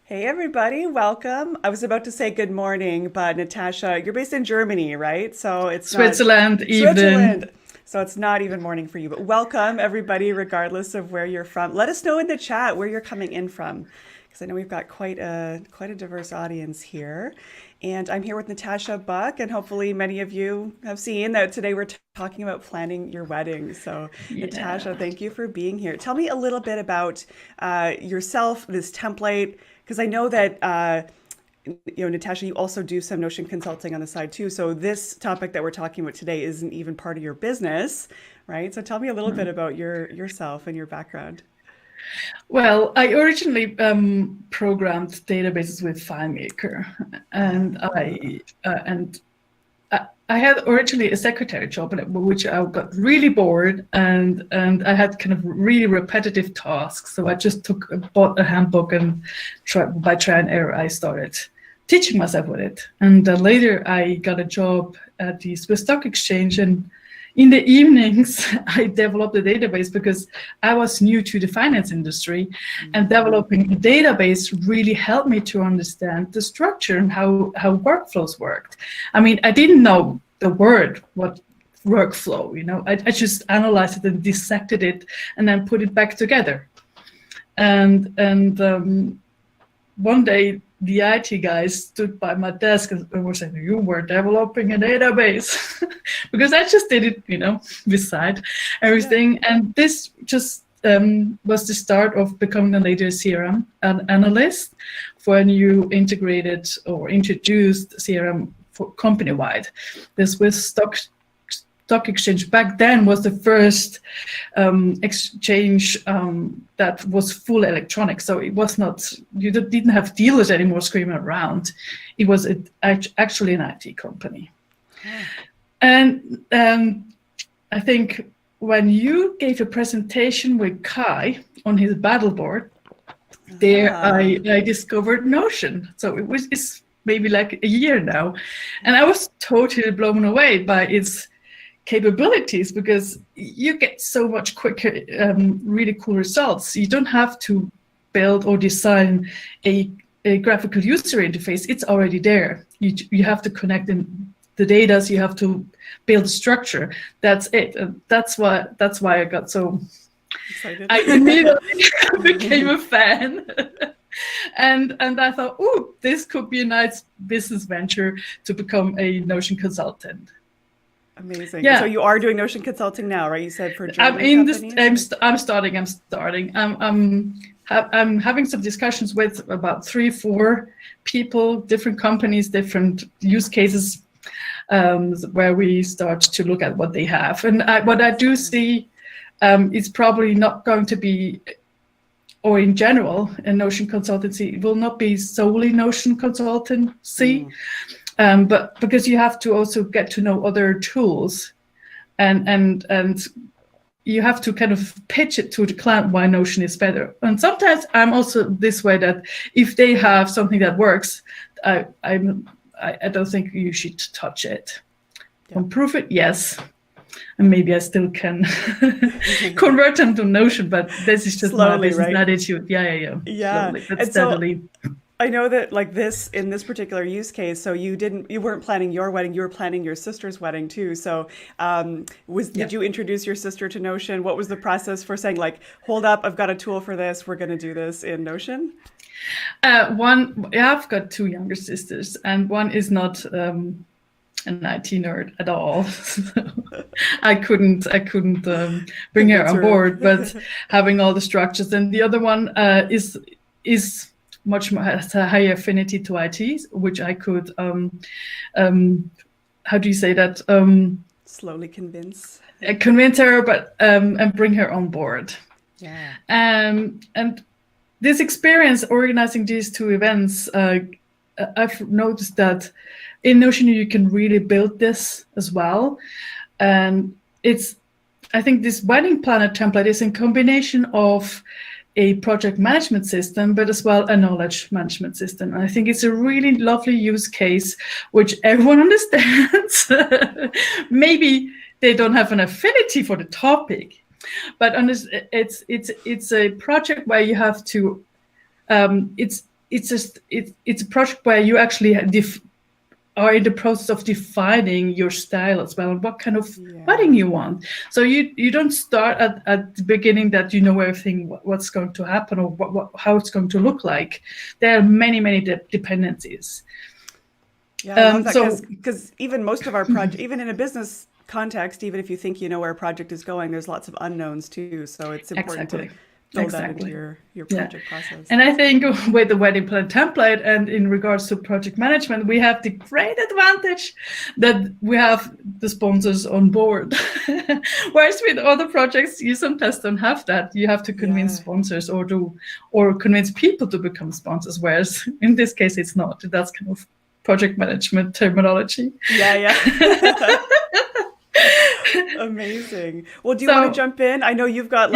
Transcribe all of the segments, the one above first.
Hey everybody, welcome. I was about to say good morning, but Natascha, you're based in Germany, right? So it's not Switzerland Switzerland. evening. So it's not even morning for you, but welcome everybody, regardless of where you're from. Let us know in the chat where you're coming in from, because I know we've got quite a diverse audience here. And I'm here with Natascha Buck, and hopefully many of you have seen that today we're talking about planning your wedding. So Natascha, Yeah. thank you for being here. Tell me a little bit about yourself, this template, because I know that Natascha, you also do some Notion consulting on the side too. So this topic that we're talking about today isn't even part of your business, right? So tell me a little bit about yourself and your background. Well, I originally programmed databases with FileMaker, and Ah, I had originally a secretary job, which I got really bored, and I had kind of really repetitive tasks. So I just bought a handbook, and by trial and error, I started teaching myself with it. And then later, I got a job at the Swiss Stock Exchange, and in the evenings, I developed a database because I was new to the finance industry, and mm, developing a database really helped me to understand the structure and how workflows worked. I mean, I didn't know the word, what workflow, I just analyzed it and dissected it and then put it back together. And one day, the IT guys stood by my desk and were saying, "You were developing a database," because I just did it, beside yeah. everything. And this just was the start of becoming a later CRM analyst for a new integrated or introduced CRM for company wide. This was stock exchange back then was the first exchange that was full electronic. So it was not, you didn't have dealers anymore screaming around. It was actually an IT company. Huh. And I think when you gave a presentation with Kai on his battle board, there Ah, I discovered Notion. So it's maybe like a year now. And I was totally blown away by its capabilities because you get so much quicker, really cool results. You don't have to build or design a graphical user interface. It's already there. You have to connect in the data, so you have to build a structure. That's it. That's why I got so. excited. I immediately became a fan. And I thought, oh, this could be a nice business venture to become a Notion consultant. Amazing. So Yeah, you are doing Notion consulting now, right? You said for I'm German in this. companies, or? I'm starting. I'm having some discussions with about 3, 4 people, different companies, different use cases, where we start to look at what they have. And what I do Excellent. see is probably not going to be, or in general, a Notion consultancy. It will not be solely Notion consultancy, Mm, but because you have to also get to know other tools and you have to kind of pitch it to the client why Notion is better. And sometimes I'm also this way, that if they have something that works, I don't think you should touch it. yeah. Improve it, yes. And maybe I still can convert them to Notion, but this is just my Slowly, business right? attitude. Yeah. Yeah. Slowly but And so steadily. I know that like this in this particular use case, so you weren't planning your wedding, you were planning your sister's wedding too. So Yeah. did you introduce your sister to Notion? What was the process for saying like, hold up, I've got a tool for this, we're gonna do this in Notion? I've got 2 younger sisters, and one is not an IT nerd at all. So I couldn't bring her Convince on her. board, but having all the structures, and the other one is much more, has a higher affinity to IT, which I could um, how do you say that, Slowly convince. convince her, but and bring her on board. Yeah. And this experience organizing these 2 events, I've noticed that in Notion you can really build this as well. And it's, I think this wedding planner template is a combination of a project management system, but as well a knowledge management system. And I think it's a really lovely use case, which everyone understands. Maybe they don't have an affinity for the topic, but it's a project where you have to, it's it's just it's a project where you actually are in the process of defining your style as well, and what kind of wedding you want. So you don't start at the beginning that you know everything, what's going to happen, or how it's going to look like. There are many dependencies. Yeah, I love that, because even most of our project, even in a business context, even if you think you know where a project is going, there's lots of unknowns too. So it's important to build that into your project process. And I think with the wedding plan template and in regards to project management, we have the great advantage that we have the sponsors on board. Whereas with other projects, you sometimes don't have that. You have to convince sponsors or convince people to become sponsors. Whereas in this case, it's not. That's kind of project management terminology. Yeah. Amazing. Well, do you want to jump in? I know you've got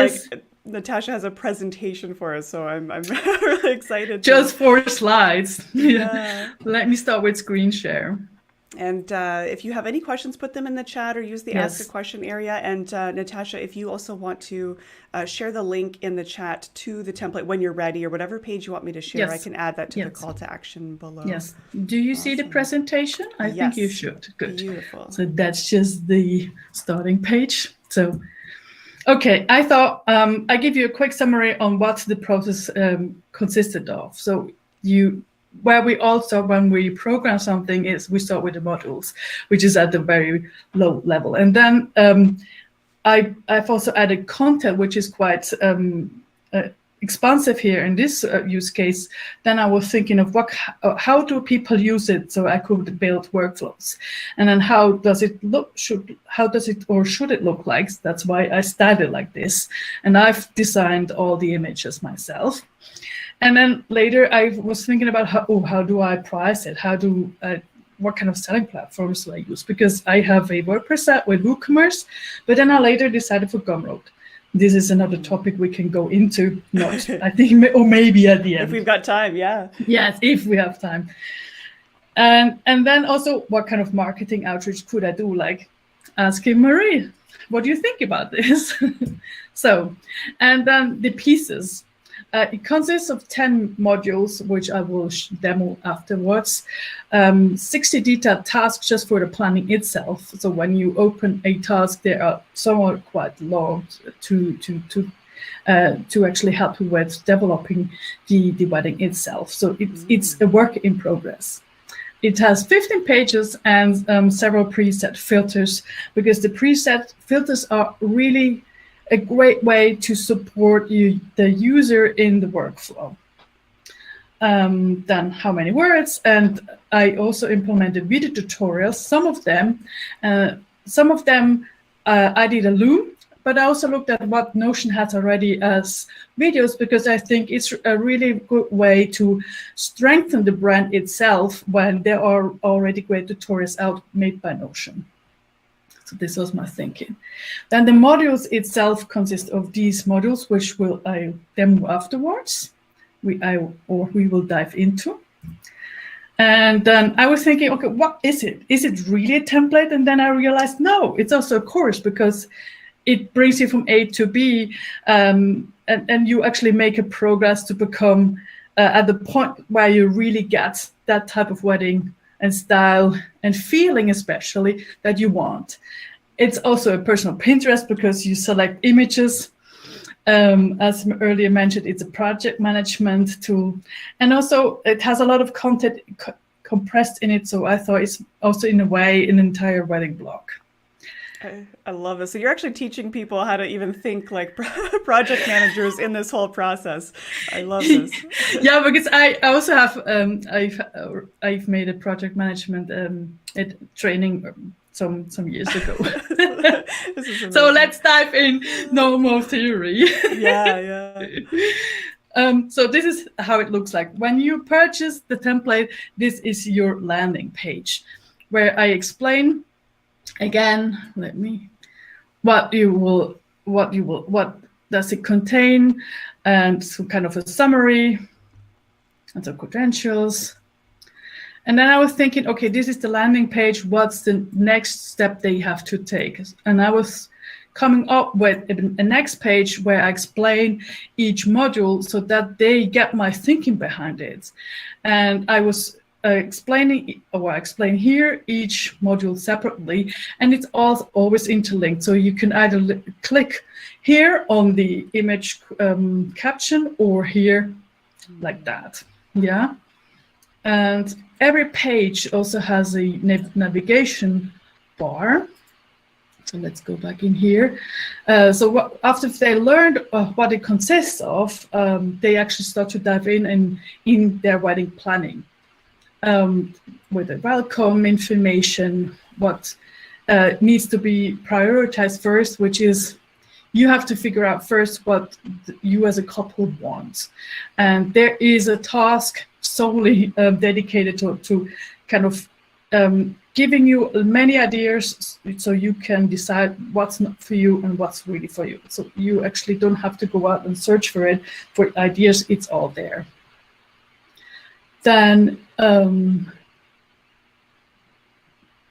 Natascha has a presentation for us, so I'm really excited. Just 4 slides. Yeah. Let me start with screen share. And if you have any questions, put them in the chat or use the Ask a Question area. And Natascha, if you also want to share the link in the chat to the template when you're ready, or whatever page you want me to share, I can add that to the call to action below. Yes. Do you see the presentation? I think you should. Good. Beautiful. So that's just the starting page. So, okay, I thought I give you a quick summary on what the process consisted of. So where we all start when we program something is we start with the modules, which is at the very low level. And then I've also added content, which is quite expansive here in this use case. Then I was thinking of how do people use it, so I could build workflows. And then how does it look? Should it look like? That's why I started like this. And I've designed all the images myself. And then later I was thinking about how do I price it? What kind of selling platforms do I use? Because I have a WordPress site with WooCommerce, but then I later decided for Gumroad. This is another topic we can go into, I think, or maybe at the end. If we've got time, yeah. Yes, if we have time. And then also, what kind of marketing outreach could I do? Like asking Marie, what do you think about this? So, and then the pieces. It consists of 10 modules, which I will demo afterwards. 60 detailed tasks just for the planning itself. So when you open a task, they are somewhat quite long to actually help you with developing the wedding itself. So it's a work in progress. It has 15 pages and several preset filters, because the preset filters are really a great way to support the user in the workflow. Then how many words, and I also implemented video tutorials. Some of them I did a Loom, but I also looked at what Notion has already as videos, because I think it's a really good way to strengthen the brand itself when there are already great tutorials out made by Notion. This was my thinking. Then the modules itself consist of these modules, which I demo afterwards. We will dive into. And then I was thinking, okay, what is it? Is it really a template? And then I realized, no, it's also a course, because it brings you from A to B, and you actually make a progress to become at the point where you really get that type of wedding and style and feeling, especially, that you want. It's also a personal Pinterest, because you select images. As earlier mentioned, it's a project management tool. And also it has a lot of content compressed in it. So I thought it's also, in a way, an entire wedding blog. I love this. So you're actually teaching people how to even think like project managers in this whole process. I love this. Yeah, because I also have I've made a project management training some years ago. So let's dive in. No more theory. Yeah. So this is how it looks like when you purchase the template. This is your landing page, where I explain. Again, what does it contain, and some kind of a summary and some credentials. And then I was thinking, okay, this is the landing page. What's the next step they have to take? And I was coming up with a next page where I explain each module so that they get my thinking behind it. And I was I explain here each module separately, and it's all always interlinked. So you can either click here on the image caption or here like that. Yeah. And every page also has a navigation bar. So let's go back in here. After they learned what it consists of, they actually start to dive in their wedding planning. With the welcome information, what needs to be prioritized first, which is you have to figure out first what you as a couple want. And there is a task solely dedicated to kind of giving you many ideas so you can decide what's not for you and what's really for you. So you actually don't have to go out and search for it, for ideas, it's all there. Then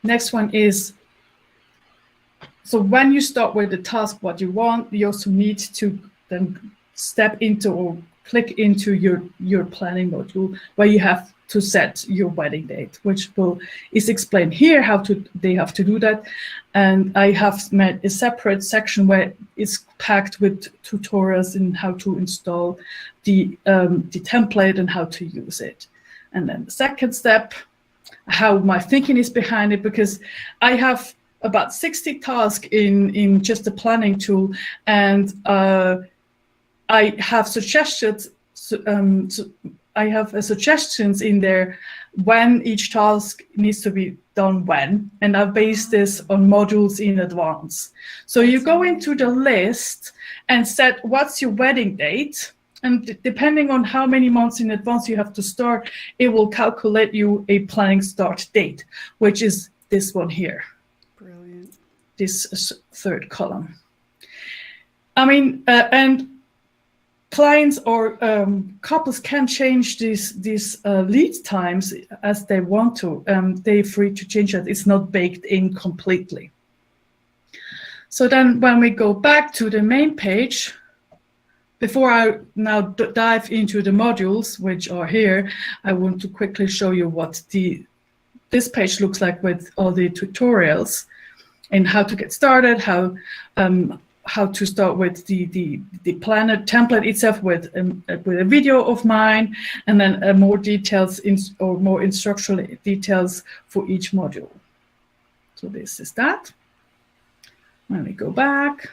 next one is, so when you start with the task, what you want, you also need to then step into or click into your planning module where you have to set your wedding date, which is explained here how they have to do that. And I have made a separate section where it's packed with tutorials in how to install the template and how to use it. And then the second step, how my thinking is behind it, because I have about 60 tasks in just the planning tool, and I have suggestions. I have suggestions in there when each task needs to be done when, and I base this on modules in advance. So you go into the list and set what's your wedding date, and depending on how many months in advance you have to start, it will calculate you a planning start date, which is this one here. Brilliant. This third column. I mean, and clients or couples can change these lead times as they want to. They're free to change that. It's not baked in completely. So then when we go back to the main page, before I now dive into the modules, which are here, I want to quickly show you what this page looks like with all the tutorials and how to get started, how to start with the planner template itself with a video of mine, and then more details or more instructional details for each module. So this is that. When we go back,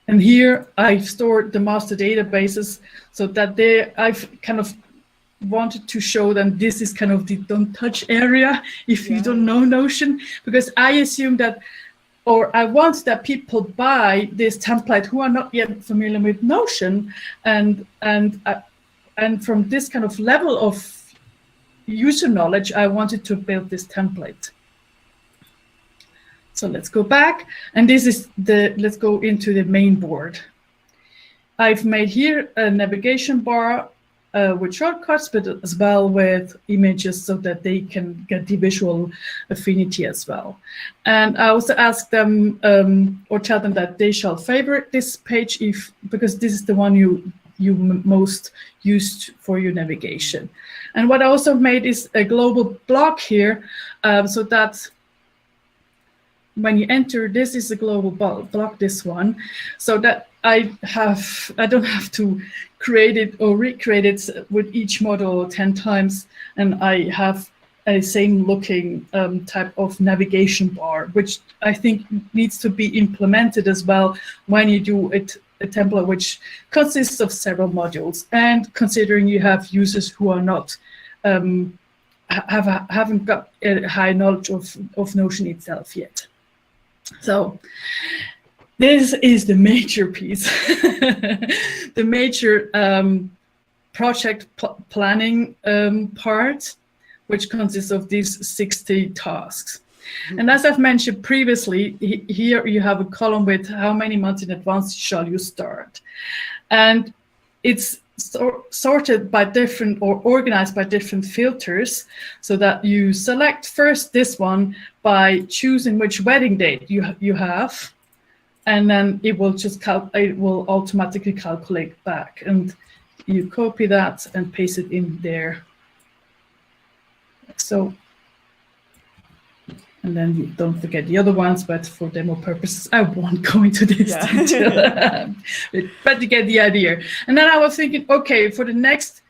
and here I've stored the master databases so that I've kind of wanted to show them this is kind of the don't touch area if you don't know Notion, because I assume that, or I want that people buy this template who are not yet familiar with Notion, and from this kind of level of user knowledge, I wanted to build this template. So let's go back, and this is let's go into the main board. I've made here a navigation bar with shortcuts, but as well with images so that they can get the visual affinity as well. And I also ask them or tell them that they shall favorite this page because this is the one you most used for your navigation. And what I also made is a global block here so that when you enter, this is a global block, this one, so that I don't have to create it or recreate it with each model 10 times, and I have a same looking type of navigation bar, which I think needs to be implemented as well when you do it, a template which consists of several modules, and considering you have users who are not haven't got a high knowledge of Notion itself yet. So this is the major piece, the major project planning part, which consists of these 60 tasks. And as I've mentioned previously, here you have a column with how many months in advance shall you start. And it's sorted by different or organized by different filters, so that you select first this one by choosing which wedding date you have, and then it will it will automatically calculate back, and you copy that and paste it in there. So, and then you don't forget the other ones, but for demo purposes, I won't go into this detail. But you get the idea. And then I was thinking, okay, for the next,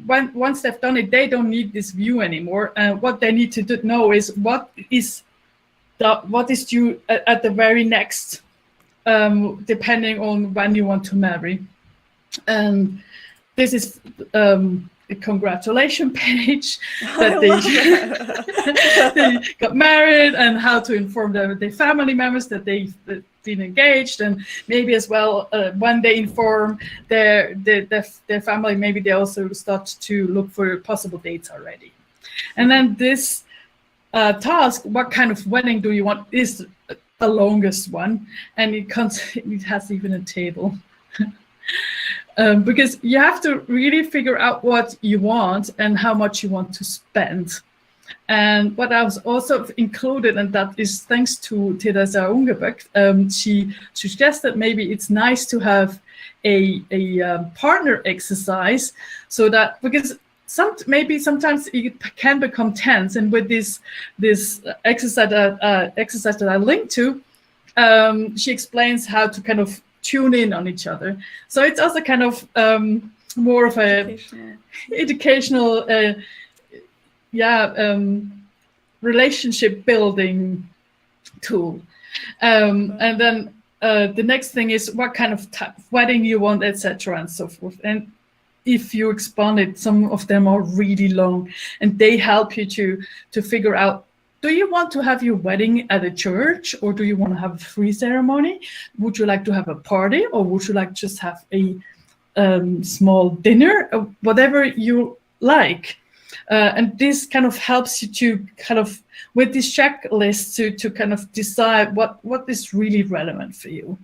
once they've done it, they don't need this view anymore. What they need to know is what is due at the very next, depending on when you want to marry. And this is a congratulation page that they got married, and how to inform their family members that they've been engaged, and maybe as well when they inform their family, maybe they also start to look for possible dates already. And then this task, what kind of wedding do you want, is the longest one, and it has even a table. Because you have to really figure out what you want and how much you want to spend. And what I was also included, and that is thanks to Natascha Buck, she suggested maybe it's nice to have a partner exercise, so that, because sometimes it can become tense, and with this exercise that I linked to, she explains how to kind of tune in on each other. So it's also kind of more of a educational relationship building tool. And then the next thing is what kind of type of wedding you want, etc., and so forth. And if you expand it, some of them are really long, and they help you to figure out, do you want to have your wedding at a church, or do you want to have a free ceremony? Would you like to have a party, or would you like just have a small dinner? Whatever you like. And this kind of helps you to kind of, with this checklist, to kind of decide what is really relevant for you.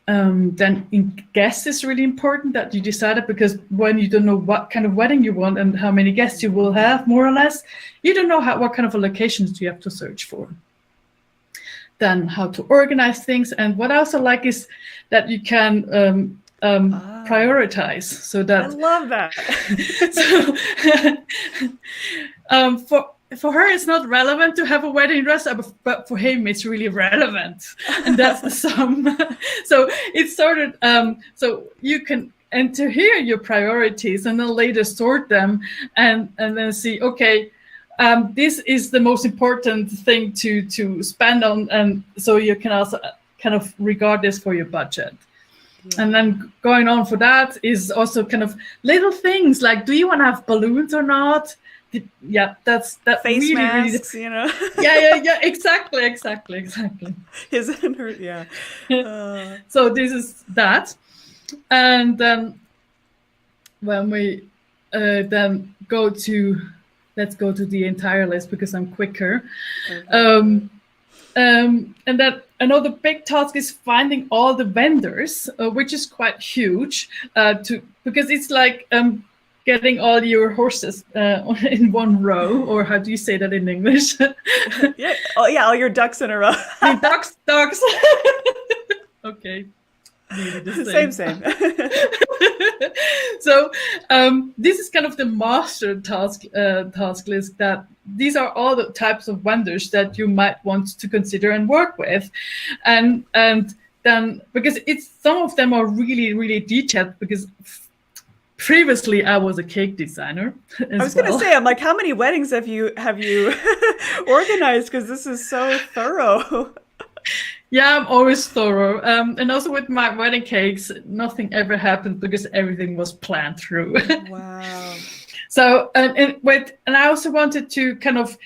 Then guests is really important, that you decide it, because when you don't know what kind of wedding you want and how many guests you will have, more or less, you don't know what kind of locations you have to search for. Then how to organize things. And what I also like is that you can prioritize, so that... I love that. For her, it's not relevant to have a wedding dress, but for him, it's really relevant, and that's the sum. So it started. So you can enter here your priorities, and then later sort them, and then see. Okay, this is the most important thing to spend on, and so you can also kind of regard this for your budget. Yeah. And then going on for that is also kind of little things like, do you want to have balloons or not? Yeah, that's face really, masks, really, you know. yeah, exactly. His and her, yeah. So this is that, and then when we then let's go to the entire list, because I'm quicker. Okay. And then another big task is finding all the vendors, which is quite huge, because it's like getting all your horses in one row, or how do you say that in English? Yeah, all your ducks in a row. Ducks. Okay. Same. So this is kind of the master task list, that these are all the types of vendors that you might want to consider and work with, and then, because some of them are really, really detailed, because previously I was a cake designer. I was going to say, I'm like, how many weddings have you organized? Because this is so thorough. Yeah, I'm always thorough. And also with my wedding cakes, nothing ever happened because everything was planned through. Wow. So, and I also wanted to kind of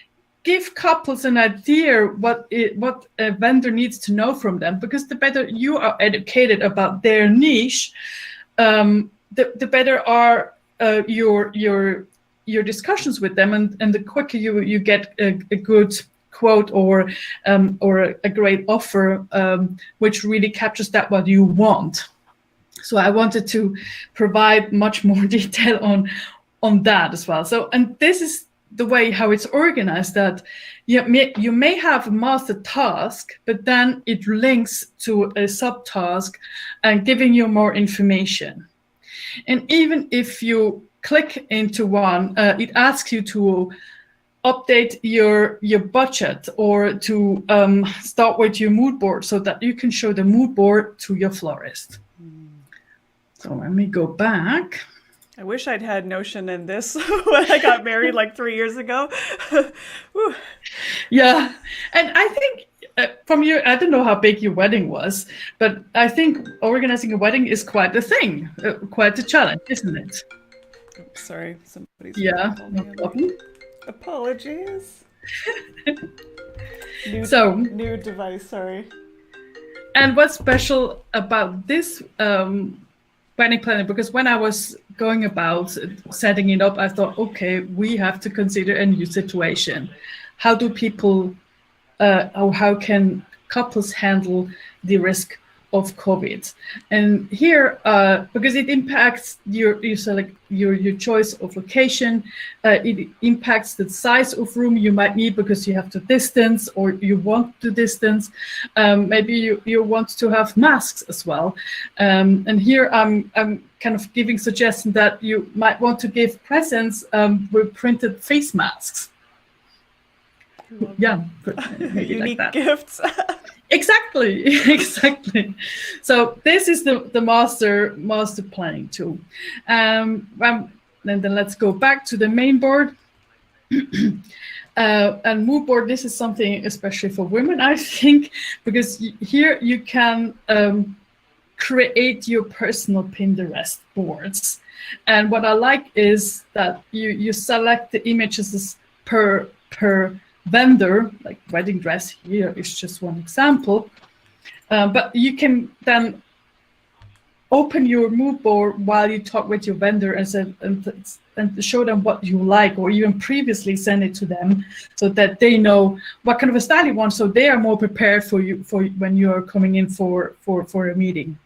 give couples an idea what a vendor needs to know from them, because the better you are educated about their niche, the better are your discussions with them, and the quicker you get a good quote or a great offer, which really captures that what you want. So I wanted to provide much more detail on that as well. So, and this is the way how it's organized, that you may have a master task, but then it links to a subtask and giving you more information. And even if you click into one, it asks you to update your budget or to start with your mood board so that you can show the mood board to your florist. So let me go back. I wish I'd had Notion in this when I got married like 3 years ago. Yeah, and I think from your, I don't know how big your wedding was, but I think organizing a wedding is quite a thing, quite a challenge, isn't it? Oops, sorry, somebody's Yeah, no problem. Apologies. New device, sorry. And what's special about this wedding planning, because when I was going about setting it up, I thought, okay, we have to consider a new situation. How do people, or how can couples handle the risk of COVID? And here, because it impacts your choice of location, it impacts the size of room you might need because you have to distance or you want to distance. Maybe you want to have masks as well. And here I'm kind of giving suggestion that you might want to give presents with printed face masks. Yeah, unique like gifts. Exactly. So this is the master planning tool. And then let's go back to the main board. And mood board, this is something especially for women, I think, because here you can create your personal Pinterest boards. And what I like is that you select the images per vendor, like wedding dress here is just one example, but you can then open your mood board while you talk with your vendor and show them what you like, or even previously send it to them so that they know what kind of a style you want, so they are more prepared for you for when you are coming in for a meeting.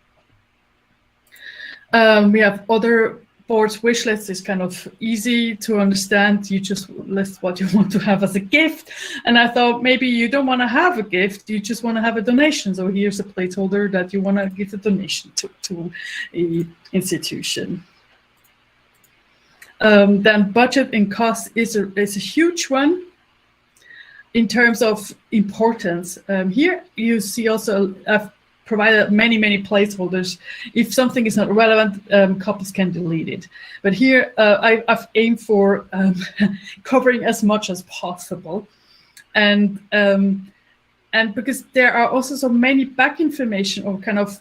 We have other boards. Wish list is kind of easy to understand. You just list what you want to have as a gift. And I thought maybe you don't want to have a gift, you just want to have a donation. So here's a placeholder that you want to give a donation to a institution. Then budget and cost is a huge one in terms of importance. Here you see also I've provided many placeholders. If something is not relevant, couples can delete it. But here I've aimed for covering as much as possible, and because there are also so many back information or kind of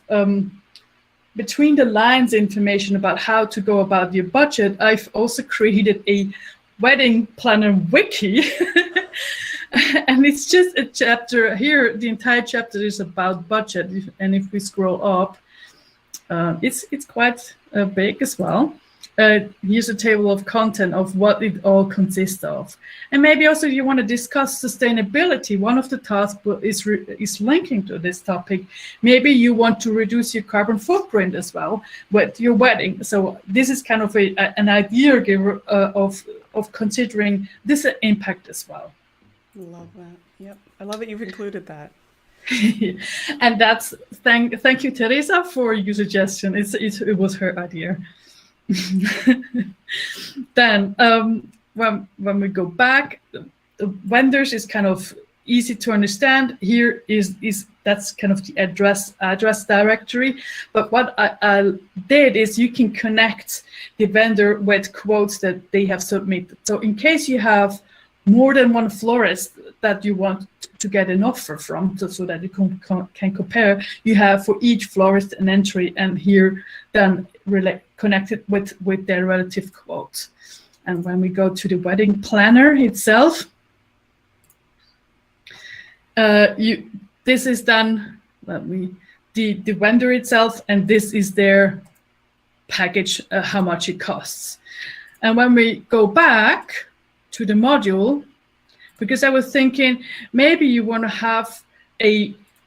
between the lines information about how to go about your budget, I've also created a wedding planner wiki. And it's just a chapter here. The entire chapter is about budget. And if we scroll up, it's quite big as well. Here's a table of content of what it all consists of. And maybe also you want to discuss sustainability. One of the tasks is linking to this topic. Maybe you want to reduce your carbon footprint as well with your wedding. So this is kind of an idea giver of considering this impact as well. Love that. Yep. I love that you've included that. And that's thank you, Teresa, for your suggestion. It was her idea. Then when we go back, the vendors is kind of easy to understand. Here is that's kind of the address directory. But what I did is you can connect the vendor with quotes that they have submitted. So in case you have more than one florist that you want to get an offer from, so that you can compare, you have for each florist an entry, and here then connected with their relative quotes. And when we go to the wedding planner itself, this is done. The vendor itself, and this is their package, how much it costs. And when we go back to the module, because I was thinking maybe you want to have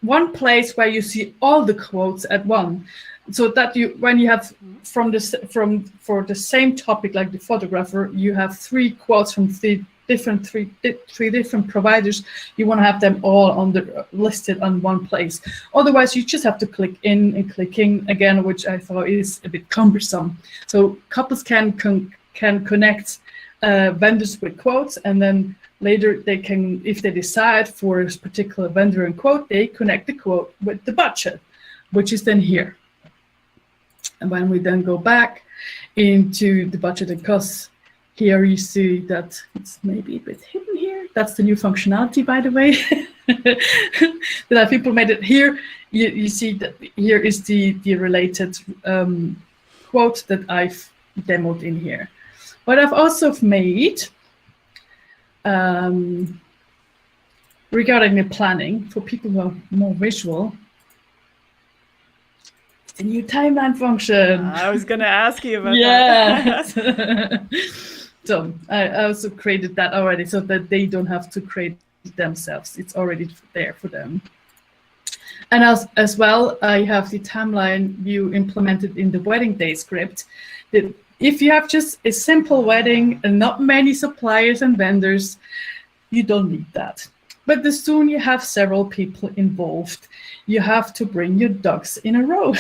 one place where you see all the quotes at one. so that when you have for the same topic, like the photographer, you have 3 quotes from three different providers. You want to have them all listed on one place. Otherwise, you just have to click in and clicking again, which I thought is a bit cumbersome. So couples can connect vendors with quotes, and then later they can, if they decide for a particular vendor and quote, they connect the quote with the budget, which is then here. And when we then go back into the budget and costs, here you see that it's maybe a bit hidden here. That's the new functionality, by the way, that people made it here. You see that here is the related quote that I've demoed in here. What I've also made regarding the planning for people who are more visual, the new timeline function. I was going to ask you about that. So I also created that already so that they don't have to create it themselves. It's already there for them. And as well, I have the timeline view implemented in the wedding day script. That if you have just a simple wedding and not many suppliers and vendors, you don't need that. But the soon you have several people involved, you have to bring your ducks in a row.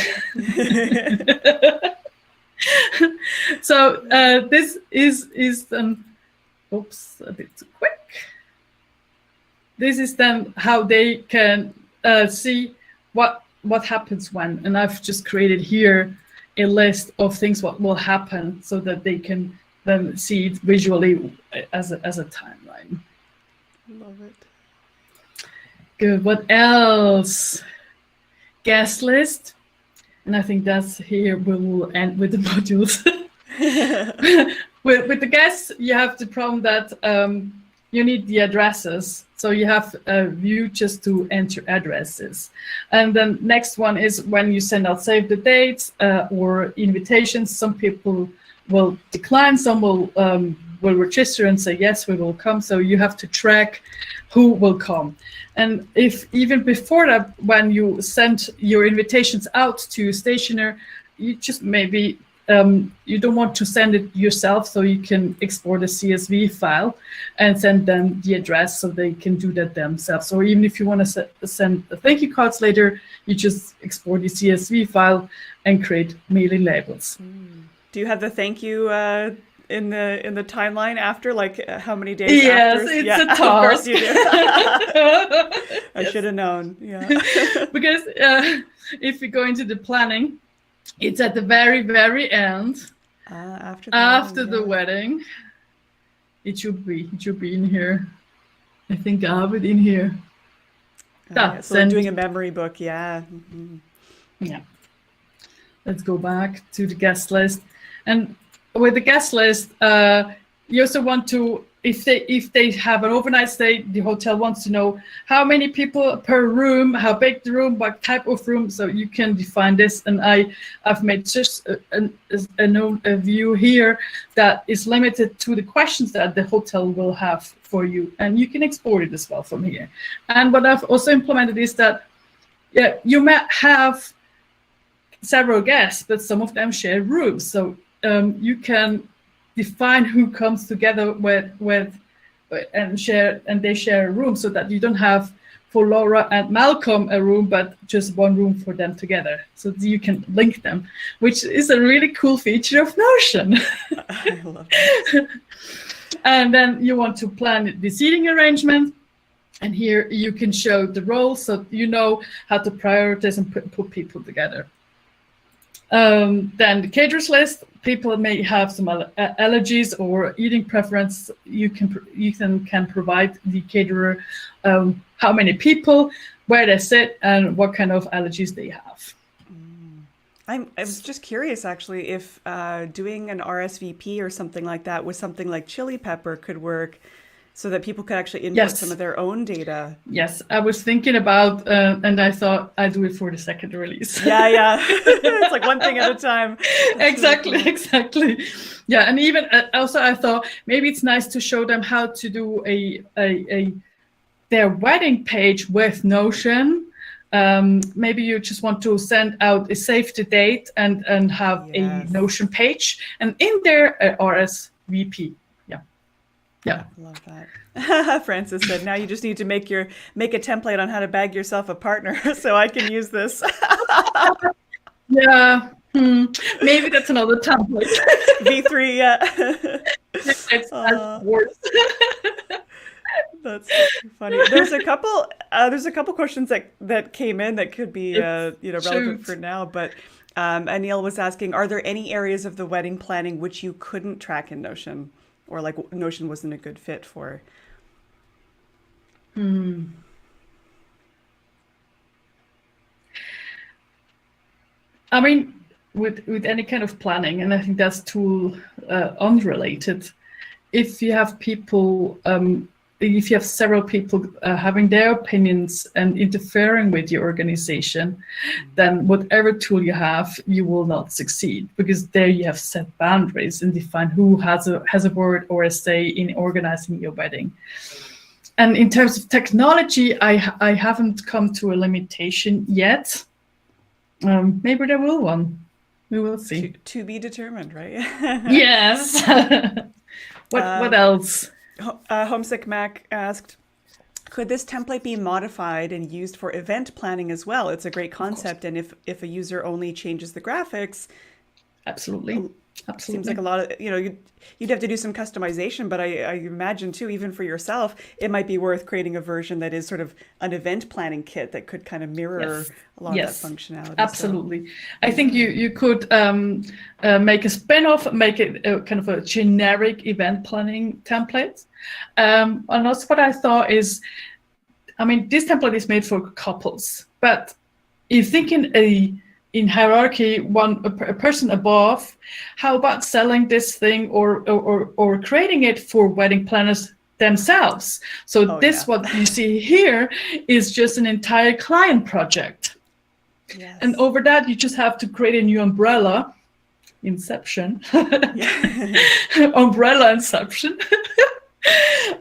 So this is oops, a bit too quick. This is then how they can see what happens when, and I've just created here a list of things what will happen so that they can then see it visually as a timeline. Love it. Good. What else? Guest list. And I think that's here we will end with the modules. with the guests, you have the problem that you need the addresses. So you have a view just to enter addresses. And then next one is when you send out save the dates or invitations. Some people will decline, some will register and say, yes, we will come. So you have to track who will come. And if even before that, when you send your invitations out to stationer, you just maybe, you don't want to send it yourself, so you can export a CSV file and send them the address so they can do that themselves. Or even if you want to send the thank you cards later, you just export the CSV file and create mailing labels. Do you have the thank you in the timeline after, like how many days yes, after? It's yeah, a task. Of course you do. I should have known. Yeah. Because if you go into the planning, it's at the very, very end. After the wedding. It should be in here. I think I have it in here. So we're doing a memory book, yeah. Mm-hmm. Yeah. Let's go back to the guest list. And with the guest list, you also want to, if they have an overnight stay, the hotel wants to know how many people per room, how big the room, what type of room, so you can define this. And I've made just a view here that is limited to the questions that the hotel will have for you, and you can export it as well from here. And what I've also implemented is that you might have several guests, but some of them share rooms, so you can define who comes together with and they share a room, so that you don't have for Laura and Malcolm a room, but just one room for them together. So you can link them, which is a really cool feature of Notion. I love it. And then you want to plan the seating arrangement. And here you can show the roles, so you know how to prioritize and put people together. Then the caterers list, people may have some allergies or eating preference. You can provide the caterer how many people, where they sit, and what kind of allergies they have. I was just curious, actually, if doing an RSVP or something like that with something like chili pepper could work, so that people could actually input some of their own data. Yes, I was thinking about, and I thought I'd do it for the second release. Yeah. It's like one thing at a time. Exactly. Yeah, and even also I thought maybe it's nice to show them how to do their wedding page with Notion, Maybe you just want to send out a save the date and have Yes. a Notion page, and in there RSVP. Yeah. Love that. Francis said, now you just need to make a template on how to bag yourself a partner so I can use this. Yeah. Maybe that's another template. V3, yeah. It's worse. That's funny. There's a couple questions that came in that could be relevant for now. But Anil was asking, are there any areas of the wedding planning which you couldn't track in Notion, or like Notion wasn't a good fit for? I mean, with any kind of planning, and I think that's tool unrelated. If you have people, if you have several people having their opinions and interfering with your organization, then whatever tool you have, you will not succeed, because there you have set boundaries and define who has a word or a say in organizing your wedding. And in terms of technology, I haven't come to a limitation yet. Maybe there will one. We will see. To be determined, right? Yes. What else? Homesick Mac asked, could this template be modified and used for event planning as well? It's a great concept, and if a user only changes the graphics, absolutely. Seems like a lot of, you'd have to do some customization, but I imagine too, even for yourself, it might be worth creating a version that is sort of an event planning kit that could kind of mirror a lot of that functionality. Absolutely. So, I think you could make a spin-off, make it kind of a generic event planning template. And also what I thought is, I mean, this template is made for couples, but if thinking in hierarchy, a person above, how about selling this thing or creating it for wedding planners themselves? So what you see here is just an entire client project. Yes. And over that, you just have to create a new umbrella, Inception, umbrella Inception,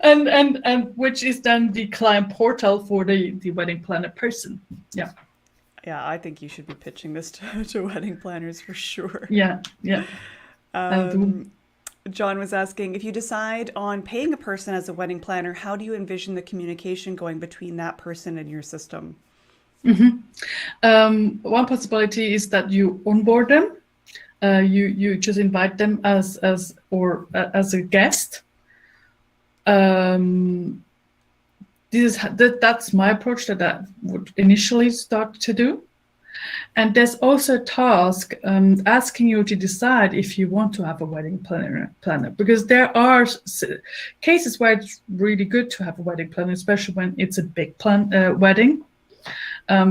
and which is then the client portal for the wedding planner person. Yeah. Yeah, I think you should be pitching this to wedding planners for sure. Yeah. John was asking, if you decide on paying a person as a wedding planner, how do you envision the communication going between that person and your system? One possibility is that you onboard them. You just invite them as a guest. That's my approach that I would initially start to do. And there's also a task asking you to decide if you want to have a wedding planner, because there are cases where it's really good to have a wedding planner, especially when it's a big wedding,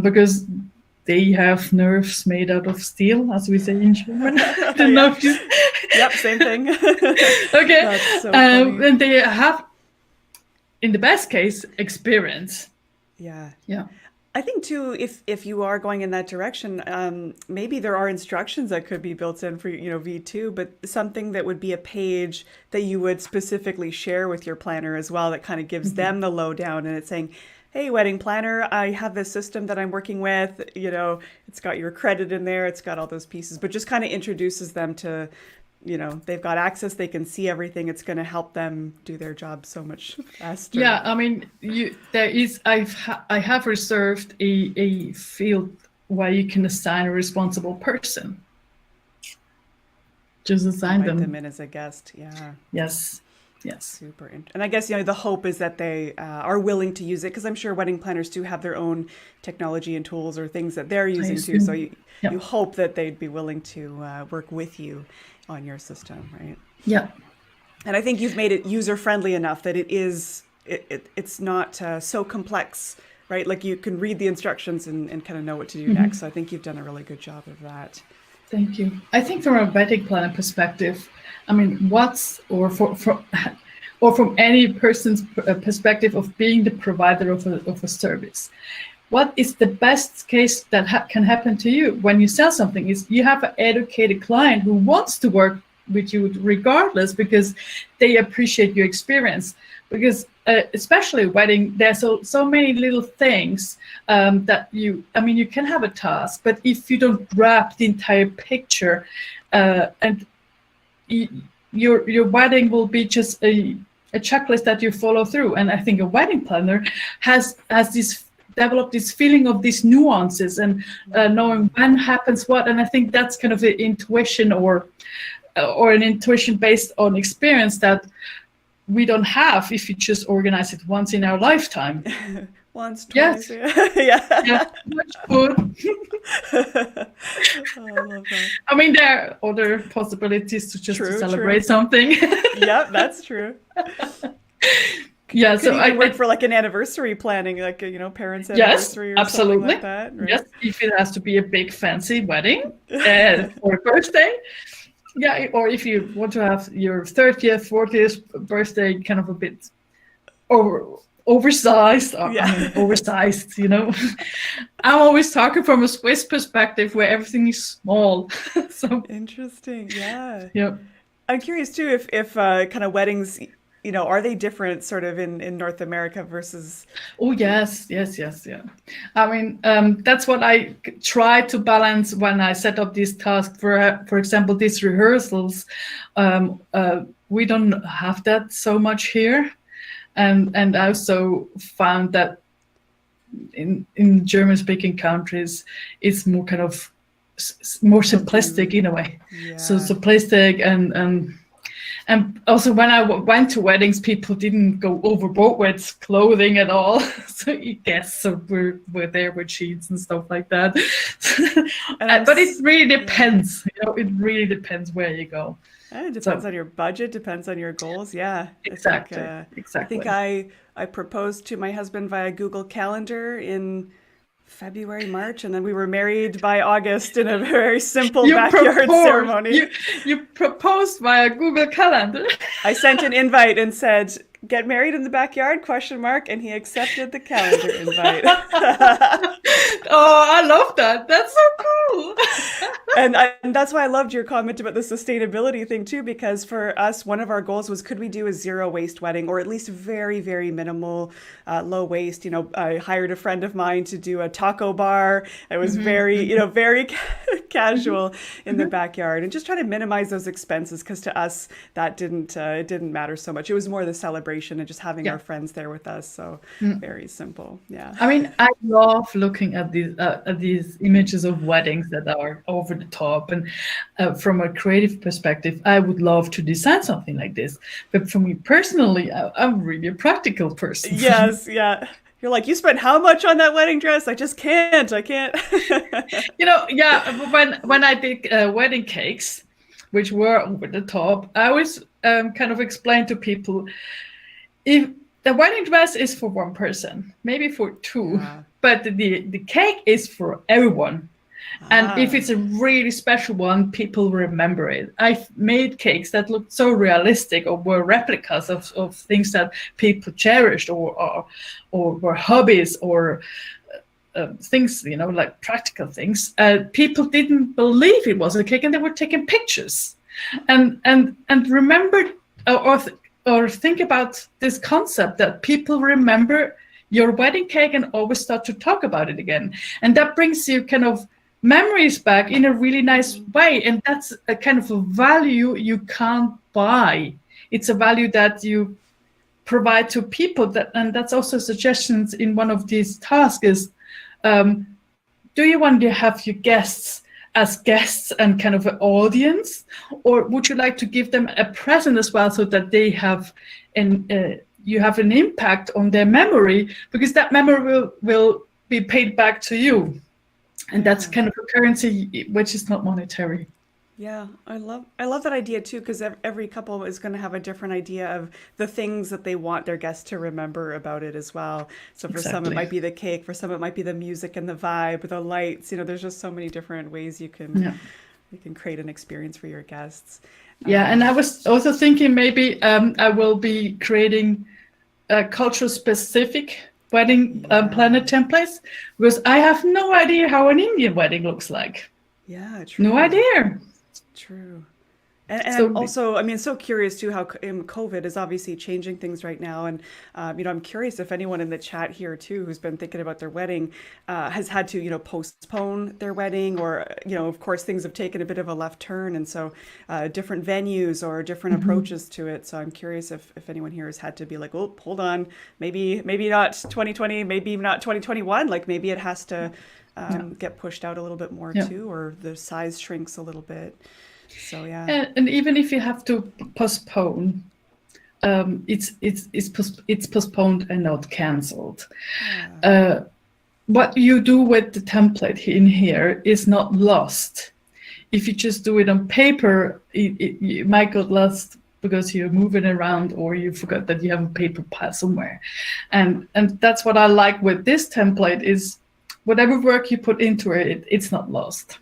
because they have nerves made out of steel, as we say in German. I don't know if you... Yep, same thing. Okay. That's so funny. And they have, in the best case, experience. Yeah. I think too, if you are going in that direction, maybe there are instructions that could be built in for V2, but something that would be a page that you would specifically share with your planner as well, that kind of gives them the lowdown, and it's saying, hey, wedding planner, I have this system that I'm working with. It's got your credit in there, it's got all those pieces, but just kind of introduces them to, they've got access, they can see everything. It's going to help them do their job so much faster. Yeah, I mean, I have reserved a field where you can assign a responsible person. Just assign them in as a guest. Yeah. Yes. Super. And I guess, the hope is that they are willing to use it, because I'm sure wedding planners do have their own technology and tools or things that they're using too. So you hope that they'd be willing to work with you on your system, right? Yeah. And I think you've made it user-friendly enough that it's not so complex, right? Like you can read the instructions and kind of know what to do next. So I think you've done a really good job of that. Thank you. I think from a wedding planner perspective, I mean, from any person's perspective of being the provider of a service, what is the best case that can happen to you when you sell something is you have an educated client who wants to work with you regardless, because they appreciate your experience. Because especially wedding, there's so many little things that you can have a task, but if you don't wrap the entire picture, and your wedding will be just a checklist that you follow through. And I think a wedding planner has this developed this feeling of these nuances and knowing when happens what. And I think that's kind of an intuition or an intuition based on experience that we don't have if you just organize it once in our lifetime. Once, twice. Yes. Yeah. Much good. Oh, I love that. I mean, there are other possibilities to just True, celebrate something. Yep, that's true. Yeah, Could so even work for like an anniversary planning, like parents' anniversary or something like that. Right? Yes, if it has to be a big fancy wedding for a birthday. Yeah, or if you want to have your 30th, 40th birthday kind of a bit oversized, oversized, I'm always talking from a Swiss perspective where everything is small. So interesting, yeah. Yeah. I'm curious too if kind of weddings, are they different sort of in North America versus? Oh yes. I mean, that's what I try to balance when I set up this task. For example, these rehearsals, we don't have that so much here, and I also found that in German-speaking countries, it's more kind of more simplistic in a way. Yeah. So simplistic and also when I went to weddings, people didn't go overboard with clothing at all. So guests were there with sheets and stuff like that. But it really depends. It really depends where you go. It depends on your budget, depends on your goals. Yeah, exactly. I think I proposed to my husband via Google Calendar in February, March, and then we were married by August in a very simple backyard ceremony. You proposed via Google Calendar. I sent an invite and said, "Get married in the backyard?" ? And he accepted the calendar invite. Oh, I love that. That's so cool. And that's why I loved your comment about the sustainability thing too, because for us, one of our goals was, could we do a zero waste wedding, or at least very, very minimal, low waste? I hired a friend of mine to do a taco bar. It was very, very casual in the backyard, and just try to minimize those expenses, because to us that it didn't matter so much. It was more the celebration and just having our friends there with us. So very simple. Yeah. I mean, I love looking at these images of weddings that are over the top, and from a creative perspective, I would love to design something like this. But for me personally, I'm really a practical person. Yes, yeah. You're like, you spent how much on that wedding dress? I just can't. I can't. When I did wedding cakes, which were over the top, I always kind of explain to people, if the wedding dress is for one person, maybe for two, but the cake is for everyone. And if it's a really special one, people remember it. I've made cakes that looked so realistic, or were replicas of things that people cherished, or were hobbies, or things, like practical things. People didn't believe it was a cake, and they were taking pictures. And remember, or think about this concept that people remember your wedding cake and always start to talk about it again. And that brings you kind of memories back in a really nice way. And that's a kind of a value you can't buy. It's a value that you provide to people. And that's also suggestions in one of these tasks is, do you want to have your guests as guests and kind of an audience, or would you like to give them a present as well, so that they have you have an impact on their memory, because that memory will be paid back to you, and that's kind of a currency which is not monetary. Yeah, I love that idea too, because every couple is going to have a different idea of the things that they want their guests to remember about it as well. So for some it might be the cake, for some it might be the music and the vibe, the lights. There's just so many different ways you can create an experience for your guests. Yeah, and I was also thinking maybe I will be creating cultural specific wedding planner templates, because I have no idea how an Indian wedding looks like. Yeah, true. No idea. True. And So I'm also, I mean, so curious too how COVID is obviously changing things right now. And, I'm curious if anyone in the chat here too who's been thinking about their wedding has had to, postpone their wedding or, of course, things have taken a bit of a left turn. And so different venues or different approaches to it. So I'm curious if anyone here has had to be like, oh, hold on, maybe not 2020, maybe not 2021. Like maybe it has to get pushed out a little bit more yeah. too, or the size shrinks a little bit. So yeah. And even if you have to postpone, it's postponed and not cancelled. What you do with the template in here is not lost. If you just do it on paper, it might get lost because you're moving around or you forgot that you have a paper pile somewhere. And that's what I like with this template is whatever work you put into it, it's not lost.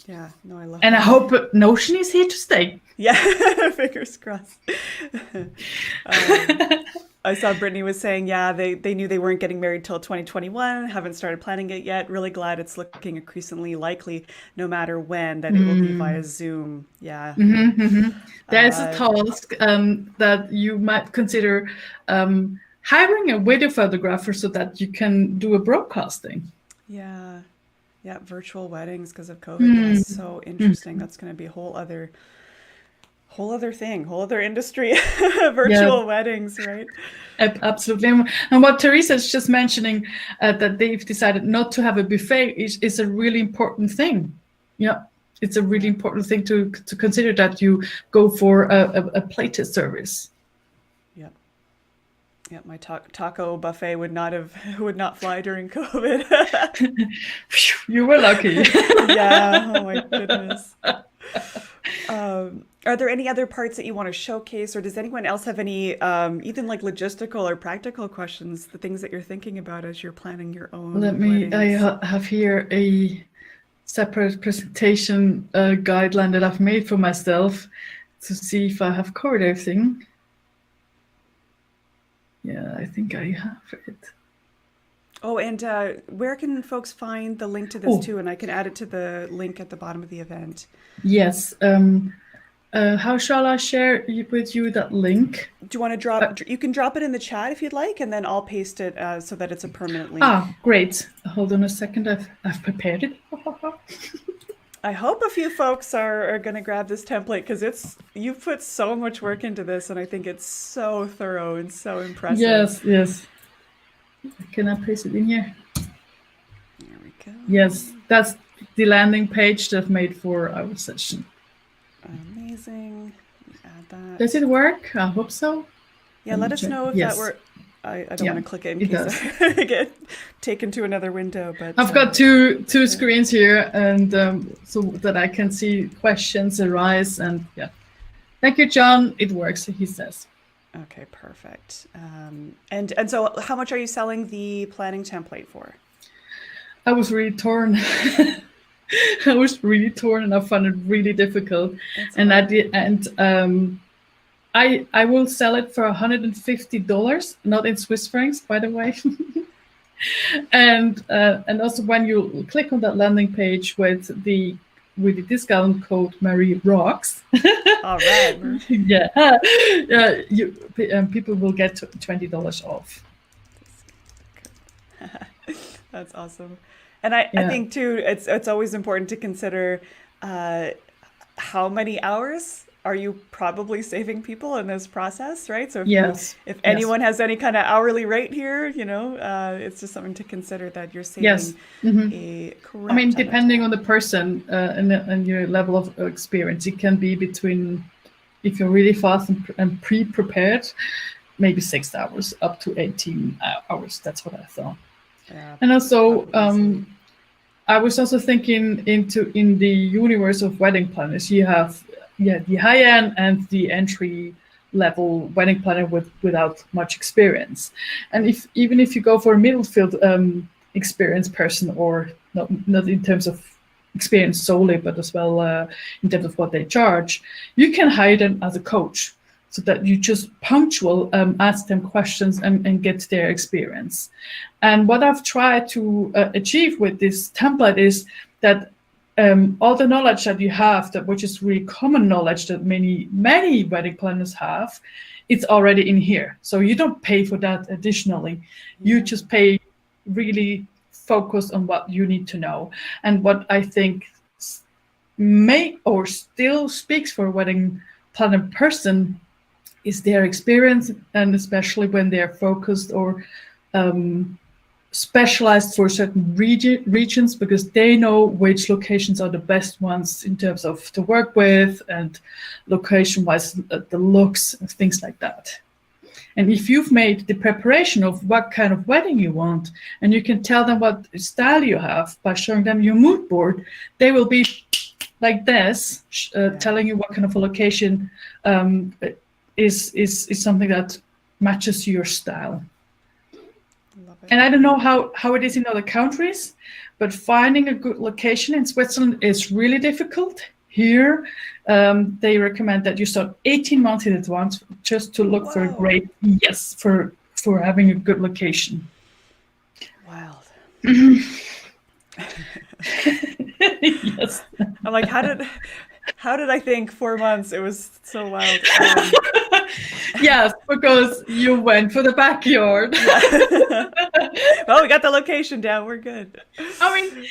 Yeah, no, I love And that. I hope Notion is here to stay. Yeah, fingers crossed. I saw Brittany was saying, yeah, they knew they weren't getting married till 2021, haven't started planning it yet. Really glad it's looking increasingly likely, no matter when, that it will be via Zoom. Yeah. There's a task that you might consider hiring a video photographer so that you can do a broadcasting. Yeah. Yeah, virtual weddings because of COVID. Yeah, so interesting. That's going to be a whole other thing, whole other industry, virtual weddings, right? Absolutely. And what Teresa's just mentioning, that they've decided not to have a buffet is a really important thing. Yeah, it's a really important thing to consider that you go for a plated service. Yeah, my taco buffet would not fly during COVID. You were lucky. Yeah, oh my goodness. Are there any other parts that you want to showcase, or does anyone else have any even like logistical or practical questions, the things that you're thinking about as you're planning your own weddings? I have here a separate presentation guideline that I've made for myself to see if I have covered everything. Yeah, I think I have it. Oh, and where can folks find the link to this too? And I can add it to the link at the bottom of the event. Yes. How shall I share with you that link? Do you want to drop? You can drop it in the chat if you'd like, and then I'll paste it so that it's a permanent link. Great. Hold on a second. I've prepared it. I hope a few folks are going to grab this template because you've put so much work into this, and I think it's so thorough and so impressive. Yes. Can I paste it in here? There we go. Yes, that's the landing page that I've made for our session. Amazing. Add that. Does it work? I hope so. Yeah, let us know if that works. I don't want to click it in case I get taken to another window. But I've got two screens here, and so that I can see questions arise. And yeah, thank you, John. It works, he says. Okay, perfect. And so, how much are you selling the planning template for? I was really torn. And I found it really difficult. I will sell it for $150, not in Swiss francs, by the way. and also when you click on that landing page with the discount code Marie Rocks. All right. People will get $20 off. That's awesome. And I think too, it's always important to consider how many hours are you probably saving people in this process, right? So if anyone has any kind of hourly rate here, it's just something to consider that you're saving a correct. I mean, depending on the person and your level of experience, it can be between, if you're really fast and pre-prepared, maybe 6 hours up to 18 hours. That's what I thought. Yeah, and also, I was also thinking in the universe of wedding planners, you have the high end and the entry level wedding planner without much experience. And even if you go for a middle field experienced person, or not in terms of experience solely, but as well in terms of what they charge, you can hire them as a coach, so that you just punctual ask them questions and get their experience. And what I've tried to achieve with this template is that all the knowledge that you have, which is really common knowledge that many wedding planners have, it's already in here. So you don't pay for that additionally. You just pay really focused on what you need to know. And what I think may or still speaks for a wedding planner person is their experience, and especially when they're focused or specialized for certain regions, because they know which locations are the best ones in terms of to work with and location-wise, the looks and things like that. And if you've made the preparation of what kind of wedding you want, and you can tell them what style you have by showing them your mood board, they will be like this, telling you what kind of a location is something that matches your style. And I don't know how it is in other countries, but finding a good location in Switzerland is really difficult. Here, they recommend that you start 18 months in advance just to look for a great, for having a good location. Wild. Yes. I'm like, how did I think 4 months? It was so wild. Yes, because you went for the backyard. Well, we got the location down. We're good. I mean,